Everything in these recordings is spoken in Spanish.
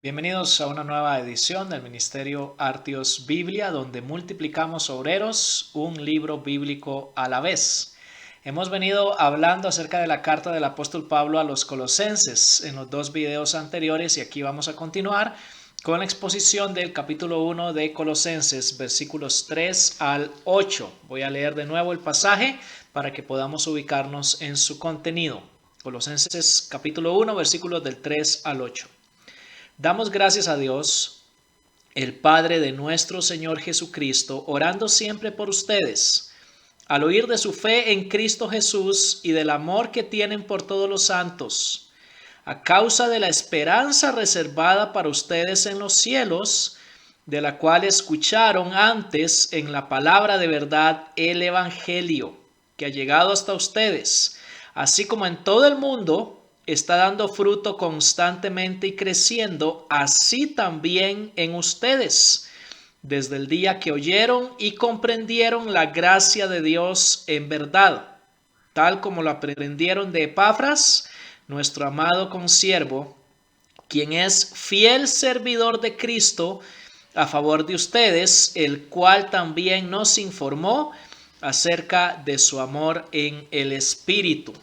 Bienvenidos a una nueva edición del Ministerio Artios Biblia, donde multiplicamos obreros un libro bíblico a la vez. Hemos venido hablando acerca de la carta del apóstol Pablo a los Colosenses en los dos videos anteriores y aquí vamos a continuar con la exposición del capítulo 1 de Colosenses, versículos 3 al 8. Voy a leer de nuevo el pasaje para que podamos ubicarnos en su contenido. Colosenses capítulo 1, versículos del 3 al 8. Damos gracias a Dios, el Padre de nuestro Señor Jesucristo, orando siempre por ustedes, al oír de su fe en Cristo Jesús y del amor que tienen por todos los santos, a causa de la esperanza reservada para ustedes en los cielos, de la cual escucharon antes en la palabra de verdad el Evangelio, que ha llegado hasta ustedes, así como en todo el mundo está dando fruto constantemente y creciendo, así también en ustedes, desde el día que oyeron y comprendieron la gracia de Dios en verdad, tal como lo aprendieron de Epafras, nuestro amado consiervo, quien es fiel servidor de Cristo a favor de ustedes, el cual también nos informó acerca de su amor en el Espíritu.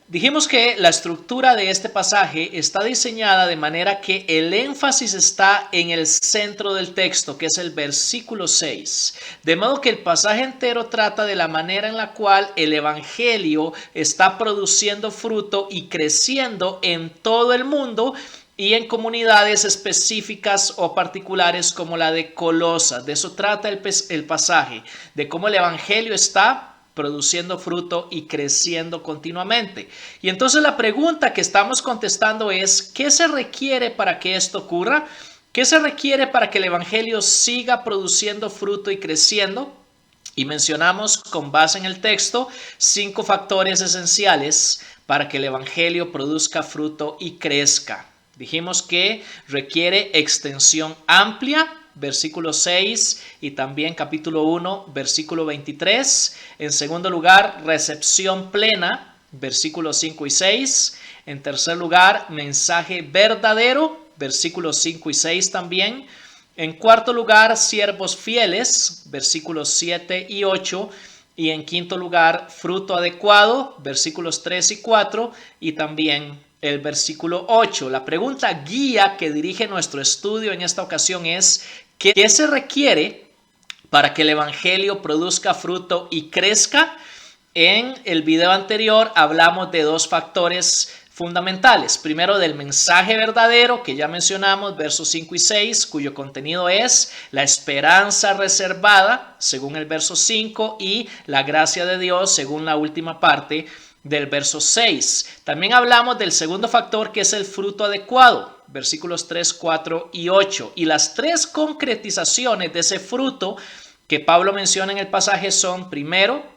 Dijimos que la estructura de este pasaje está diseñada de manera que el énfasis está en el centro del texto, que es el versículo 6. De modo que el pasaje entero trata de la manera en la cual el Evangelio está produciendo fruto y creciendo en todo el mundo y en comunidades específicas o particulares como la de Colosas. De eso trata el pasaje, de cómo el Evangelio está produciendo fruto y creciendo continuamente. Y entonces la pregunta que estamos contestando es, ¿qué se requiere para que esto ocurra? ¿Qué se requiere para que el Evangelio siga produciendo fruto y creciendo? Y mencionamos con base en el texto 5 factores esenciales para que el Evangelio produzca fruto y crezca. Dijimos que requiere extensión amplia, versículo 6 y también capítulo 1, versículo 23. En segundo lugar, recepción plena, versículos 5 y 6. En tercer lugar, mensaje verdadero, versículos 5 y 6 también. En cuarto lugar, siervos fieles, versículos 7 y 8. Y en quinto lugar, fruto adecuado, versículos 3 y 4. Y también el versículo 8. La pregunta guía que dirige nuestro estudio en esta ocasión es, ¿qué se requiere para que el Evangelio produzca fruto y crezca? En el video anterior hablamos de dos factores fundamentales. Primero, del mensaje verdadero que ya mencionamos, versos 5 y 6, cuyo contenido es la esperanza reservada, según el verso 5, y la gracia de Dios, según la última parte del verso 6. También hablamos del segundo factor, que es el fruto adecuado, versículos 3, 4 y 8. Y las tres concretizaciones de ese fruto que Pablo menciona en el pasaje son, primero,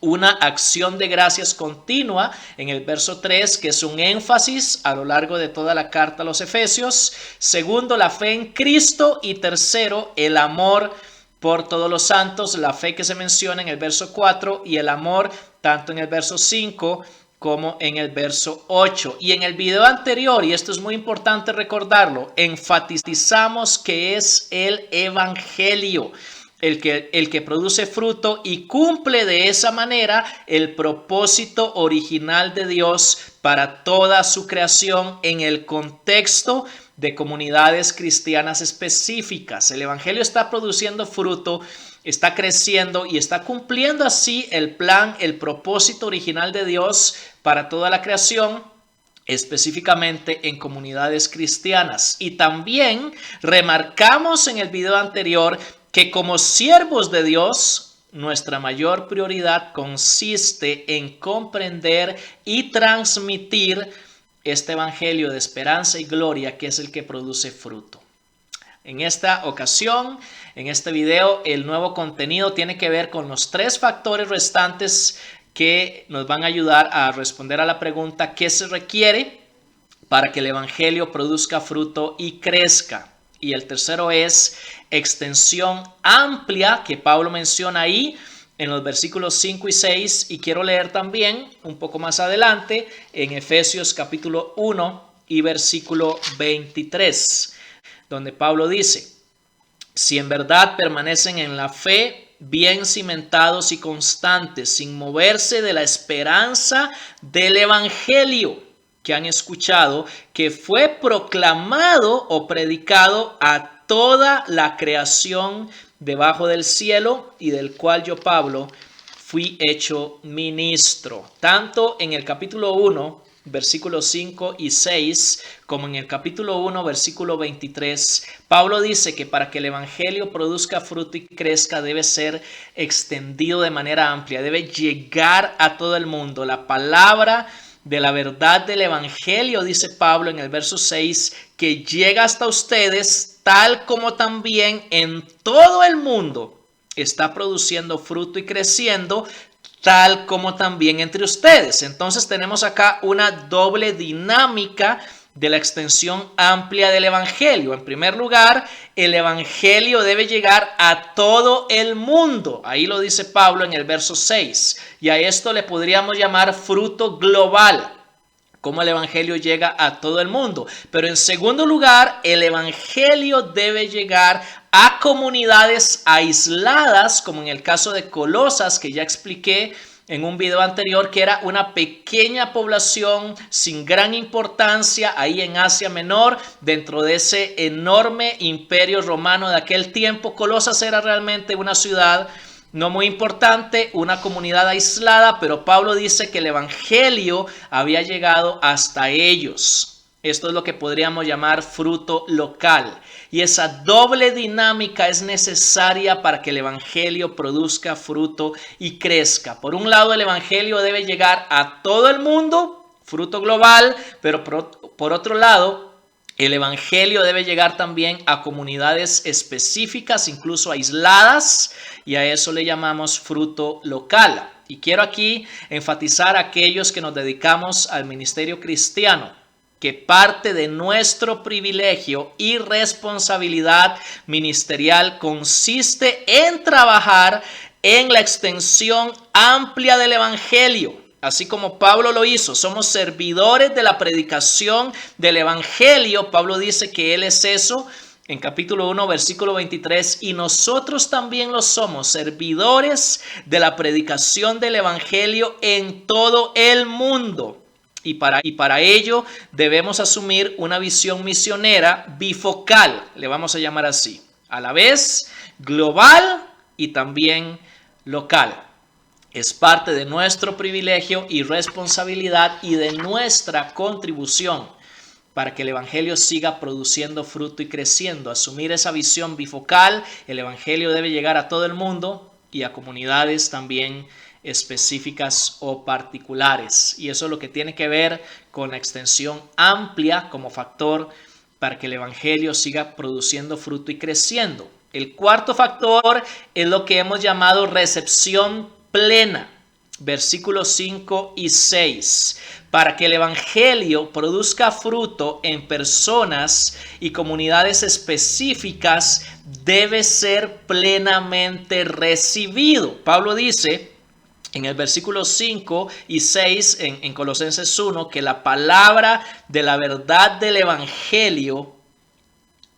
una acción de gracias continua en el verso 3, que es un énfasis a lo largo de toda la carta a los Efesios. Segundo, la fe en Cristo. Y tercero, el amor por todos los santos, la fe que se menciona en el verso 4 y el amor tanto en el verso 5 como en el verso 8. Y en el video anterior, y esto es muy importante recordarlo, enfatizamos que es el Evangelio el que produce fruto y cumple de esa manera el propósito original de Dios para toda su creación en el contexto de comunidades cristianas específicas. El Evangelio está produciendo fruto, está creciendo y está cumpliendo así el plan, el propósito original de Dios para toda la creación, específicamente en comunidades cristianas. Y también remarcamos en el video anterior que como siervos de Dios, nuestra mayor prioridad consiste en comprender y transmitir este evangelio de esperanza y gloria, que es el que produce fruto. En esta ocasión, en este video, el nuevo contenido tiene que ver con los tres factores restantes que nos van a ayudar a responder a la pregunta ¿qué se requiere para que el evangelio produzca fruto y crezca? Y el tercero es extensión amplia, que Pablo menciona ahí en los versículos 5 y 6. Y quiero leer también un poco más adelante en Efesios capítulo 1 y versículo 23, donde Pablo dice: si en verdad permanecen en la fe, bien cimentados y constantes, sin moverse de la esperanza del evangelio que han escuchado, que fue proclamado o predicado a toda la creación debajo del cielo, y del cual yo, Pablo, fui hecho ministro. Tanto en el capítulo 1, versículos 5 y 6, como en el capítulo 1, versículo 23, Pablo dice que para que el evangelio produzca fruto y crezca debe ser extendido de manera amplia, debe llegar a todo el mundo. La palabra de la verdad del evangelio, dice Pablo en el verso 6, que llega hasta ustedes, tal como también en todo el mundo está produciendo fruto y creciendo, tal como también entre ustedes. Entonces tenemos acá una doble dinámica de la extensión amplia del evangelio. En primer lugar, el evangelio debe llegar a todo el mundo. Ahí lo dice Pablo en el verso 6. Y a esto le podríamos llamar fruto global, cómo el evangelio llega a todo el mundo. Pero en segundo lugar, el evangelio debe llegar a comunidades aisladas, como en el caso de Colosas, que ya expliqué en un video anterior, que era una pequeña población sin gran importancia ahí en Asia Menor, dentro de ese enorme imperio romano de aquel tiempo. Colosas era realmente una ciudad no muy importante, una comunidad aislada, pero Pablo dice que el evangelio había llegado hasta ellos. Esto es lo que podríamos llamar fruto local. Y esa doble dinámica es necesaria para que el evangelio produzca fruto y crezca. Por un lado, el evangelio debe llegar a todo el mundo, fruto global, pero por otro lado, el evangelio debe llegar también a comunidades específicas, incluso aisladas, y a eso le llamamos fruto local. Y quiero aquí enfatizar a aquellos que nos dedicamos al ministerio cristiano, que parte de nuestro privilegio y responsabilidad ministerial consiste en trabajar en la extensión amplia del evangelio. Así como Pablo lo hizo, somos servidores de la predicación del evangelio. Pablo dice que él es eso en capítulo 1, versículo 23, y nosotros también lo somos, servidores de la predicación del evangelio en todo el mundo. Y para ello debemos asumir una visión misionera bifocal, le vamos a llamar así, a la vez global y también local. Es parte de nuestro privilegio y responsabilidad y de nuestra contribución para que el evangelio siga produciendo fruto y creciendo. Asumir esa visión bifocal, el evangelio debe llegar a todo el mundo y a comunidades también específicas o particulares. Y eso es lo que tiene que ver con la extensión amplia como factor para que el evangelio siga produciendo fruto y creciendo. El cuarto factor es lo que hemos llamado recepción plena. Versículos 5 y 6. Para que el evangelio produzca fruto en personas y comunidades específicas, debe ser plenamente recibido. Pablo dice en el versículo 5 y 6 en Colosenses 1 que la palabra de la verdad del evangelio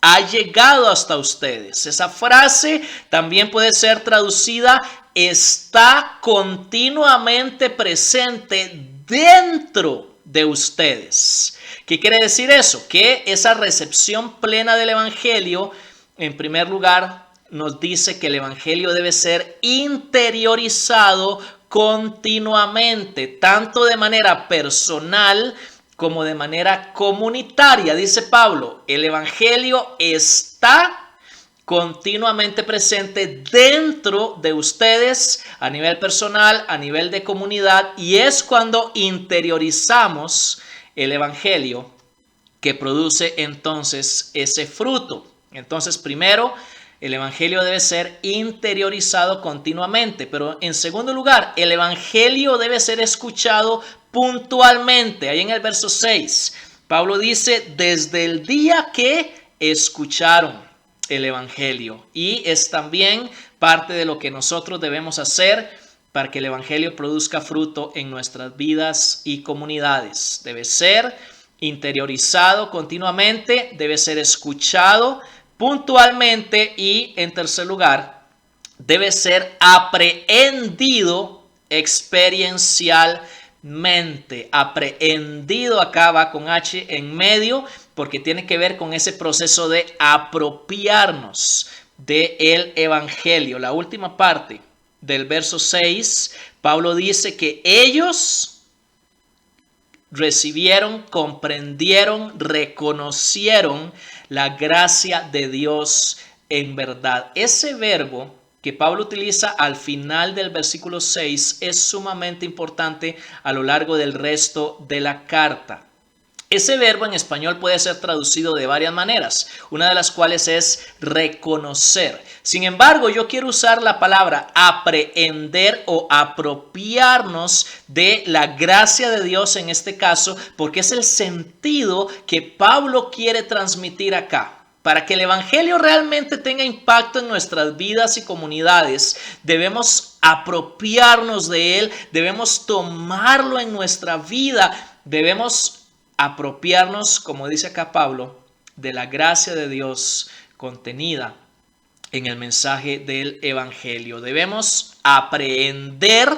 ha llegado hasta ustedes. Esa frase también puede ser traducida: está continuamente presente dentro de ustedes. ¿Qué quiere decir eso? Que esa recepción plena del evangelio, en primer lugar, nos dice que el evangelio debe ser interiorizado continuamente, tanto de manera personal como de manera comunitaria. Dice Pablo, el evangelio está continuamente presente dentro de ustedes a nivel personal, a nivel de comunidad, y es cuando interiorizamos el evangelio que produce entonces ese fruto. Entonces, primero, el evangelio debe ser interiorizado continuamente, pero en segundo lugar, el evangelio debe ser escuchado puntualmente. Ahí en el verso 6, Pablo dice, desde el día que escucharon el evangelio. Y es también parte de lo que nosotros debemos hacer para que el evangelio produzca fruto en nuestras vidas y comunidades. Debe ser interiorizado continuamente, debe ser escuchado puntualmente y, en tercer lugar, debe ser aprehendido experiencialmente. Aprehendido acá va con H en medio porque tiene que ver con ese proceso de apropiarnos del evangelio. La última parte del verso 6, Pablo dice que ellos recibieron, comprendieron, reconocieron la gracia de Dios en verdad. Ese verbo que Pablo utiliza al final del versículo 6 es sumamente importante a lo largo del resto de la carta. Ese verbo en español puede ser traducido de varias maneras, una de las cuales es reconocer. Sin embargo, yo quiero usar la palabra aprehender o apropiarnos de la gracia de Dios en este caso, porque es el sentido que Pablo quiere transmitir acá. Para que el evangelio realmente tenga impacto en nuestras vidas y comunidades, debemos apropiarnos de él, debemos tomarlo en nuestra vida, debemos apropiarnos, como dice acá Pablo, de la gracia de Dios contenida en el mensaje del evangelio. Debemos aprehender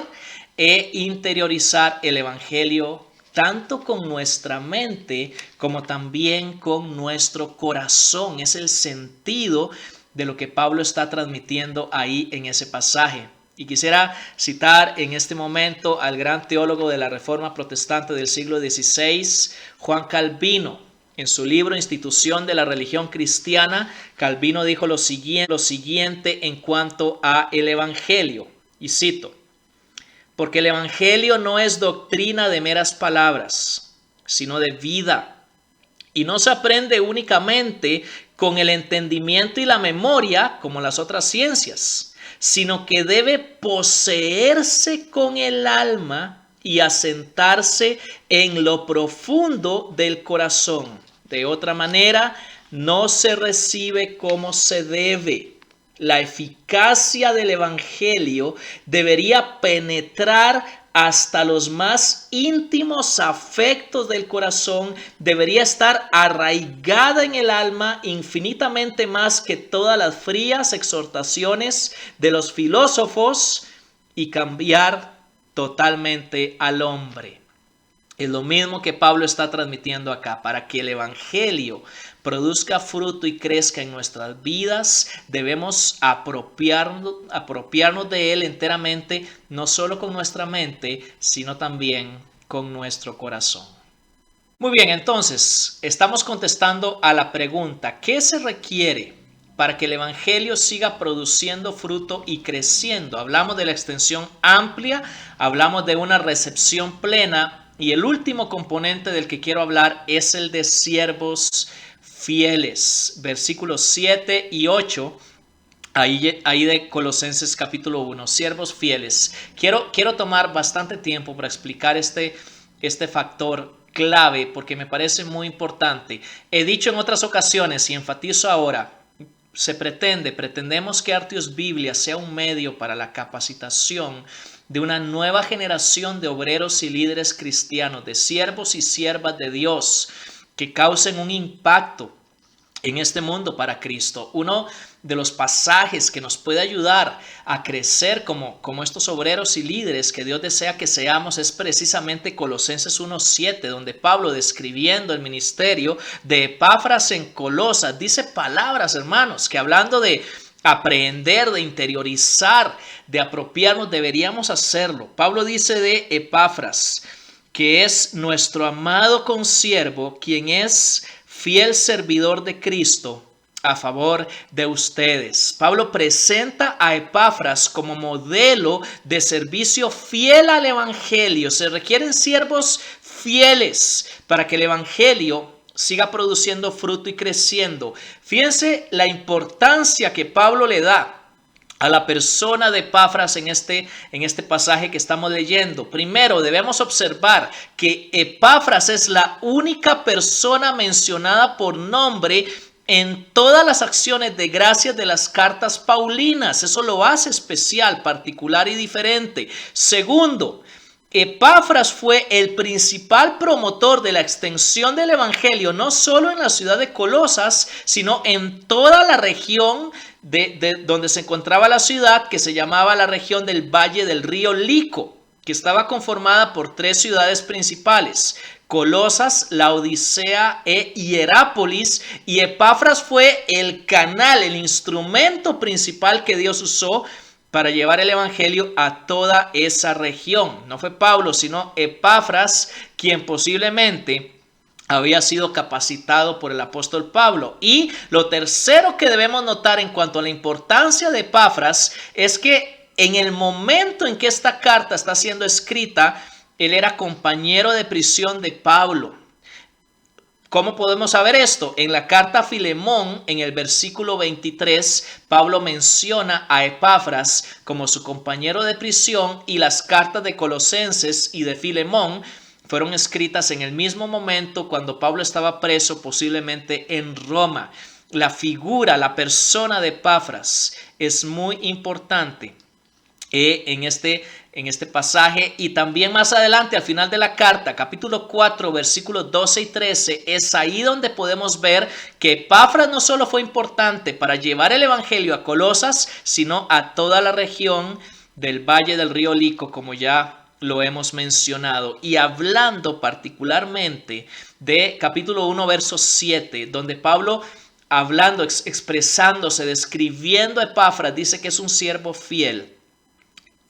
e interiorizar el evangelio tanto con nuestra mente como también con nuestro corazón. Es el sentido de lo que Pablo está transmitiendo ahí en ese pasaje. Y quisiera citar en este momento al gran teólogo de la Reforma Protestante del siglo XVI, Juan Calvino. En su libro Institución de la Religión Cristiana, Calvino dijo lo siguiente en cuanto a el Evangelio, y cito: porque el Evangelio no es doctrina de meras palabras, sino de vida, y no se aprende únicamente con el entendimiento y la memoria como las otras ciencias, sino que debe poseerse con el alma y asentarse en lo profundo del corazón. De otra manera, no se recibe como se debe. La eficacia del evangelio debería penetrar hasta los más íntimos afectos del corazón, debería estar arraigada en el alma infinitamente más que todas las frías exhortaciones de los filósofos y cambiar totalmente al hombre. Es lo mismo que Pablo está transmitiendo acá. Para que el evangelio produzca fruto y crezca en nuestras vidas, debemos apropiarnos de él enteramente, no solo con nuestra mente, sino también con nuestro corazón. Muy bien, entonces, estamos contestando a la pregunta: ¿qué se requiere para que el evangelio siga produciendo fruto y creciendo? Hablamos de la extensión amplia, hablamos de una recepción plena, y el último componente del que quiero hablar es el de siervos fieles. Versículos 7 y 8, ahí de Colosenses capítulo 1, siervos fieles. Quiero tomar bastante tiempo para explicar este factor clave porque me parece muy importante. He dicho en otras ocasiones y enfatizo ahora: pretendemos que Artios Biblia sea un medio para la capacitación de una nueva generación de obreros y líderes cristianos, de siervos y siervas de Dios que causen un impacto en este mundo para Cristo. Uno de los pasajes que nos puede ayudar a crecer como estos obreros y líderes que Dios desea que seamos es precisamente Colosenses 1:7, donde Pablo, describiendo el ministerio de Epafras en Colosas, dice palabras, hermanos, que hablando de aprender, de interiorizar, de apropiarnos, deberíamos hacerlo. Pablo dice de Epafras que es nuestro amado consiervo, quien es fiel servidor de Cristo a favor de ustedes. Pablo presenta a Epafras como modelo de servicio fiel al evangelio. Se requieren siervos fieles para que el evangelio siga produciendo fruto y creciendo. Fíjense la importancia que Pablo le da a la persona de Epafras en este pasaje que estamos leyendo. Primero, debemos observar que Epafras es la única persona mencionada por nombre en todas las acciones de gracias de las cartas paulinas. Eso lo hace especial, particular y diferente. Segundo, Epafras fue el principal promotor de la extensión del evangelio, no solo en la ciudad de Colosas, sino en toda la región de donde se encontraba la ciudad, que se llamaba la región del Valle del Río Lico, que estaba conformada por 3 ciudades principales: Colosas, Laodicea e Hierápolis. Y Epafras fue el canal, el instrumento principal que Dios usó para llevar el evangelio a toda esa región. No fue Pablo, sino Epafras, quien posiblemente había sido capacitado por el apóstol Pablo. Y lo tercero que debemos notar en cuanto a la importancia de Epafras es que en el momento en que esta carta está siendo escrita, él era compañero de prisión de Pablo. ¿Cómo podemos saber esto? En la carta a Filemón, en el versículo 23, Pablo menciona a Epafras como su compañero de prisión, y las cartas de Colosenses y de Filemón fueron escritas en el mismo momento cuando Pablo estaba preso, posiblemente en Roma. La figura, la persona de Epafras es muy importante en este pasaje, y también más adelante al final de la carta, capítulo 4, versículos 12 y 13, es ahí donde podemos ver que Epafras no solo fue importante para llevar el evangelio a Colosas, sino a toda la región del Valle del Río Lico, como ya lo hemos mencionado. Y hablando particularmente de capítulo 1, verso 7, donde Pablo, hablando, expresándose, describiendo a Epafras, dice que es un siervo fiel.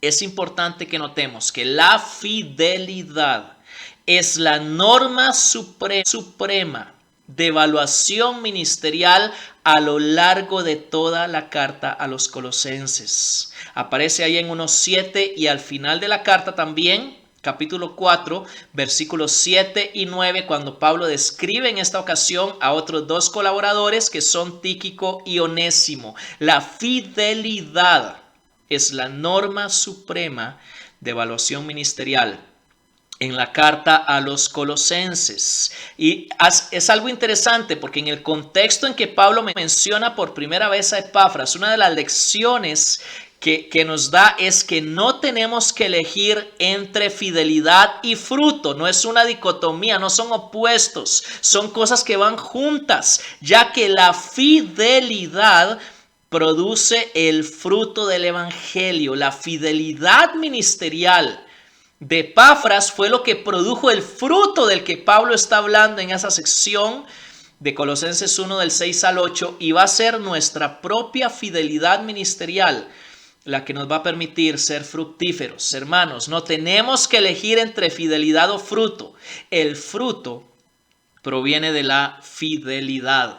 Es importante que notemos que la fidelidad es la norma suprema de evaluación ministerial a lo largo de toda la carta a los colosenses. Aparece ahí en 1:7 y al final de la carta también, capítulo 4, versículos 7 y 9, cuando Pablo describe en esta ocasión a otros 2 colaboradores que son Tíquico y Onésimo. La fidelidad es la norma suprema de evaluación ministerial en la carta a los colosenses. Y es algo interesante porque en el contexto en que Pablo menciona por primera vez a Epafras, una de las lecciones que nos da es que no tenemos que elegir entre fidelidad y fruto. No es una dicotomía, no son opuestos, son cosas que van juntas, ya que la fidelidad produce el fruto del evangelio. La fidelidad ministerial de Epafras fue lo que produjo el fruto del que Pablo está hablando en esa sección de Colosenses 1 del 6 al 8, y va a ser nuestra propia fidelidad ministerial la que nos va a permitir ser fructíferos. Hermanos, no tenemos que elegir entre fidelidad o fruto. El fruto proviene de la fidelidad.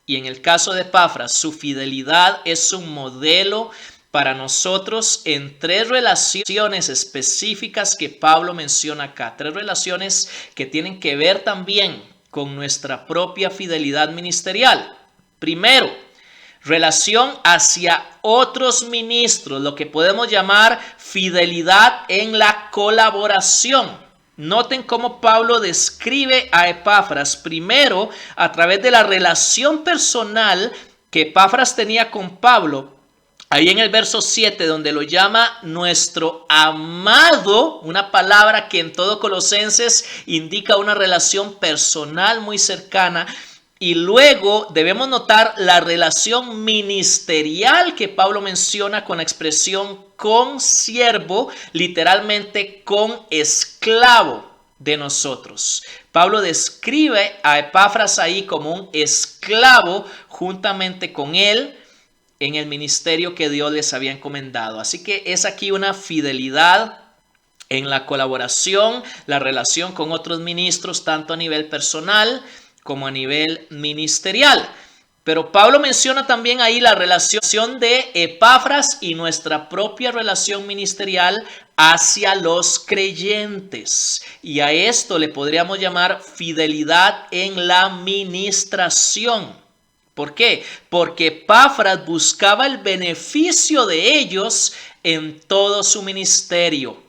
Y en el caso de Epafras, su fidelidad es un modelo para nosotros en 3 relaciones específicas que Pablo menciona acá. 3 relaciones que tienen que ver también con nuestra propia fidelidad ministerial. Primero, relación hacia otros ministros, lo que podemos llamar fidelidad en la colaboración. Noten cómo Pablo describe a Epafras primero a través de la relación personal que Epafras tenía con Pablo. Ahí en el verso 7, donde lo llama nuestro amado, una palabra que en todo Colosenses indica una relación personal muy cercana. Y luego debemos notar la relación ministerial que Pablo menciona con la expresión con siervo, literalmente con esclavo de nosotros. Pablo describe a Epafras ahí como un esclavo juntamente con él en el ministerio que Dios les había encomendado. Así que es aquí una fidelidad en la colaboración, la relación con otros ministros, tanto a nivel personal como a nivel ministerial. Pero Pablo menciona también ahí la relación de Epafras y nuestra propia relación ministerial hacia los creyentes. Y a esto le podríamos llamar fidelidad en la ministración. ¿Por qué? Porque Epafras buscaba el beneficio de ellos en todo su ministerio.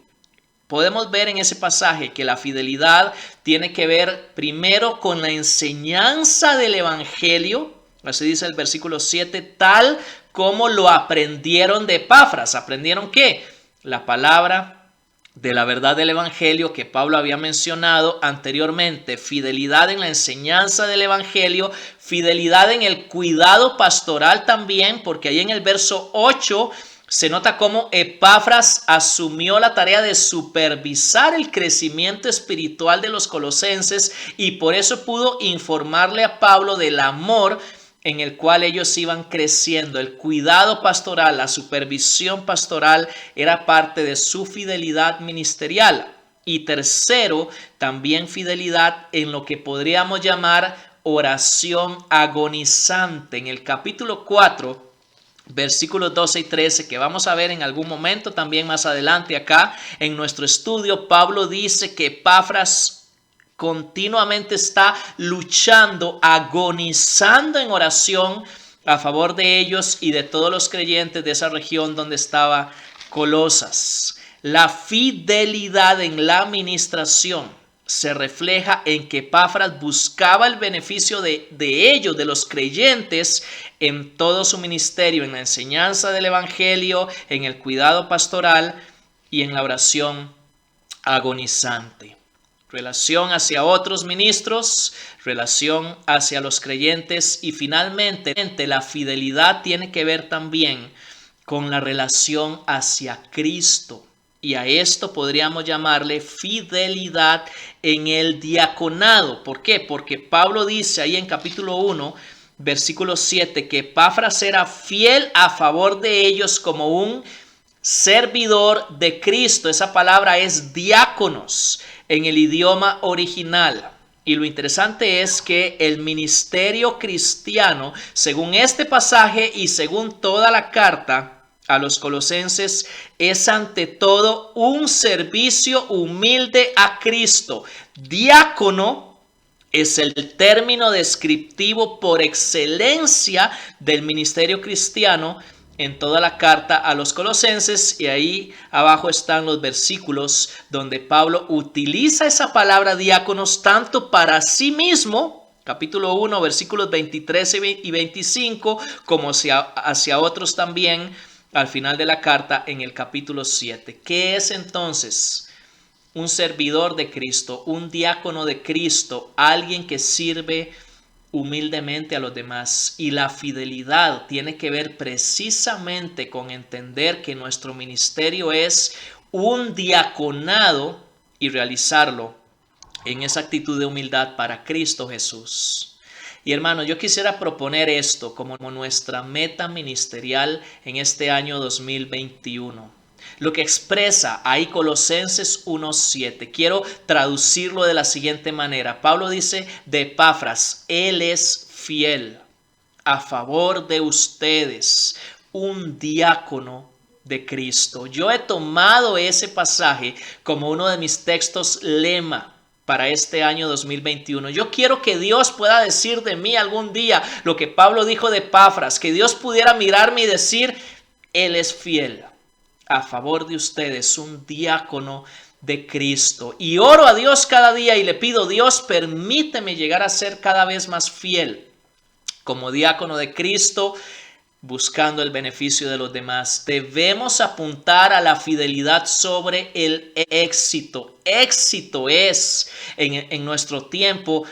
Podemos ver en ese pasaje que la fidelidad tiene que ver primero con la enseñanza del evangelio. Así dice el versículo 7, tal como lo aprendieron de Epafras. ¿Aprendieron qué? La palabra, de la verdad del Evangelio que Pablo había mencionado anteriormente, fidelidad en la enseñanza del Evangelio, fidelidad en el cuidado pastoral también, porque ahí en el verso 8 se nota cómo Epafras asumió la tarea de supervisar el crecimiento espiritual de los colosenses y por eso pudo informarle a Pablo del amor en el cual ellos iban creciendo. El cuidado pastoral, la supervisión pastoral era parte de su fidelidad ministerial. Y tercero, también fidelidad en lo que podríamos llamar oración agonizante. En el capítulo 4, versículos 12 y 13, que vamos a ver en algún momento también más adelante acá en nuestro estudio, Pablo dice que Epafras continuamente está luchando, agonizando en oración a favor de ellos y de todos los creyentes de esa región donde estaba Colosas. La fidelidad en la administración se refleja en que Epafras buscaba el beneficio de ellos, de los creyentes, en todo su ministerio, en la enseñanza del Evangelio, en el cuidado pastoral y en la oración agonizante. Relación hacia otros ministros, relación hacia los creyentes y finalmente la fidelidad tiene que ver también con la relación hacia Cristo. Y a esto podríamos llamarle fidelidad en el diaconado. ¿Por qué? Porque Pablo dice ahí en capítulo 1, versículo 7, que Epafras era fiel a favor de ellos como un servidor de Cristo. Esa palabra es diáconos en el idioma original. Y lo interesante es que el ministerio cristiano, según este pasaje y según toda la carta a los colosenses, es ante todo un servicio humilde a Cristo. Diácono es el término descriptivo por excelencia del ministerio cristiano en toda la carta a los colosenses, y ahí abajo están los versículos donde Pablo utiliza esa palabra diáconos tanto para sí mismo, capítulo 1, versículos 23 y 25, como hacia otros también al final de la carta en el capítulo 7. ¿Qué es entonces un servidor de Cristo, un diácono de Cristo, alguien que sirve humildemente a los demás? Y la fidelidad tiene que ver precisamente con entender que nuestro ministerio es un diaconado y realizarlo en esa actitud de humildad para Cristo Jesús. Y hermanos, yo quisiera proponer esto como nuestra meta ministerial en este año 2021. Lo que expresa ahí Colosenses 1:7. Quiero traducirlo de la siguiente manera. Pablo dice de Epafras, él es fiel a favor de ustedes, un diácono de Cristo. Yo he tomado ese pasaje como uno de mis textos lema para este año 2021. Yo quiero que Dios pueda decir de mí algún día lo que Pablo dijo de Epafras, que Dios pudiera mirarme y decir, él es fiel a favor de ustedes, un diácono de Cristo. Y oro a Dios cada día y le pido, Dios, permíteme llegar a ser cada vez más fiel como diácono de Cristo, buscando el beneficio de los demás. Debemos apuntar a la fidelidad sobre el éxito. Éxito es en nuestro tiempo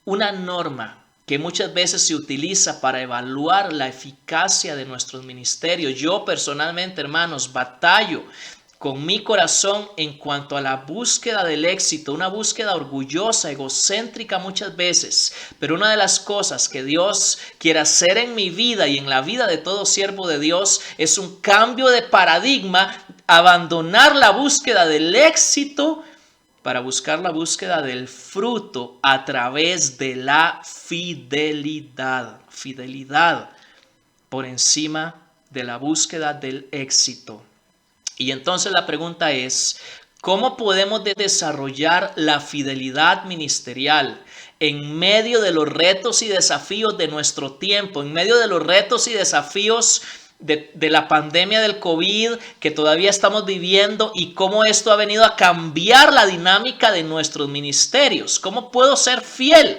una norma que muchas veces se utiliza para evaluar la eficacia de nuestros ministerios. Yo personalmente, hermanos, batallo con mi corazón en cuanto a la búsqueda del éxito, una búsqueda orgullosa, egocéntrica muchas veces, pero una de las cosas que Dios quiere hacer en mi vida y en la vida de todo siervo de Dios es un cambio de paradigma, abandonar la búsqueda del éxito para buscar la búsqueda del fruto a través de la fidelidad. Fidelidad por encima de la búsqueda del éxito. Y entonces la pregunta es, ¿cómo podemos desarrollar la fidelidad ministerial en medio de los retos y desafíos de nuestro tiempo, en medio de los retos y desafíos de la pandemia del COVID que todavía estamos viviendo y cómo esto ha venido a cambiar la dinámica de nuestros ministerios? ¿Cómo puedo ser fiel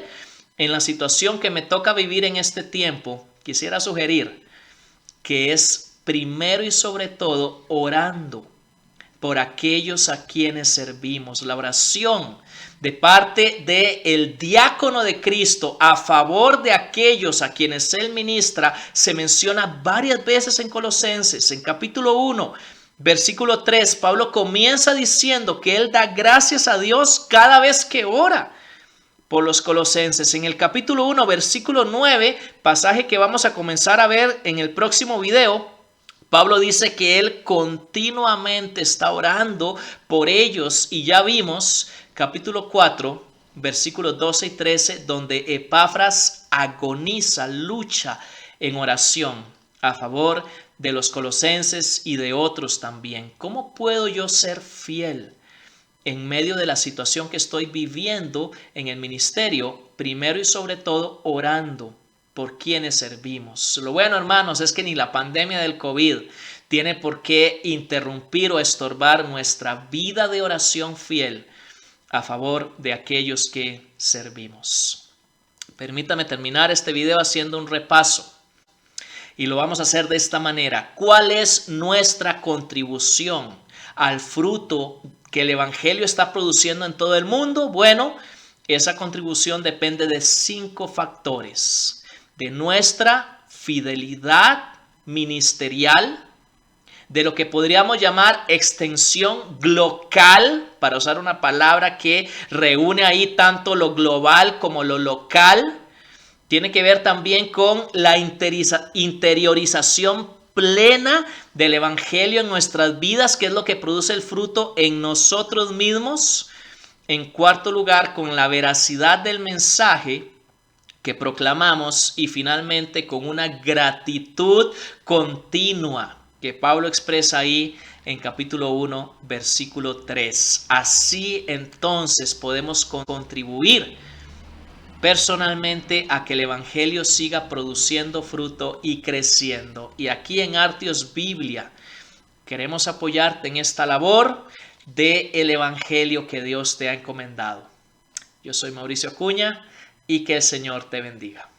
en la situación que me toca vivir en este tiempo? Quisiera sugerir que es primero y sobre todo orando, por aquellos a quienes servimos. La oración de parte del diácono de Cristo a favor de aquellos a quienes él ministra se menciona varias veces en Colosenses. En capítulo 1, versículo 3, Pablo comienza diciendo que él da gracias a Dios cada vez que ora por los colosenses. En el capítulo 1, versículo 9, pasaje que vamos a comenzar a ver en el próximo video, Pablo dice que él continuamente está orando por ellos, y ya vimos capítulo 4, versículos 12 y 13, donde Epafras agoniza, lucha en oración a favor de los colosenses y de otros también. ¿Cómo puedo yo ser fiel en medio de la situación que estoy viviendo en el ministerio? Primero y sobre todo orando por quienes servimos. Lo bueno, hermanos, es que ni la pandemia del COVID tiene por qué interrumpir o estorbar nuestra vida de oración fiel a favor de aquellos que servimos. Permítame terminar este video haciendo un repaso. Y lo vamos a hacer de esta manera. ¿Cuál es nuestra contribución al fruto que el Evangelio está produciendo en todo el mundo? Bueno, esa contribución depende de 5 factores. De nuestra fidelidad ministerial, de lo que podríamos llamar extensión local, para usar una palabra que reúne ahí tanto lo global como lo local. Tiene que ver también con la interiorización plena del Evangelio en nuestras vidas, que es lo que produce el fruto en nosotros mismos. En cuarto lugar, con la veracidad del mensaje que proclamamos, y finalmente con una gratitud continua que Pablo expresa ahí en capítulo 1, versículo 3. Así entonces podemos contribuir personalmente a que el Evangelio siga produciendo fruto y creciendo. Y aquí en Artios Biblia queremos apoyarte en esta labor del Evangelio que Dios te ha encomendado. Yo soy Mauricio Acuña, y que el Señor te bendiga.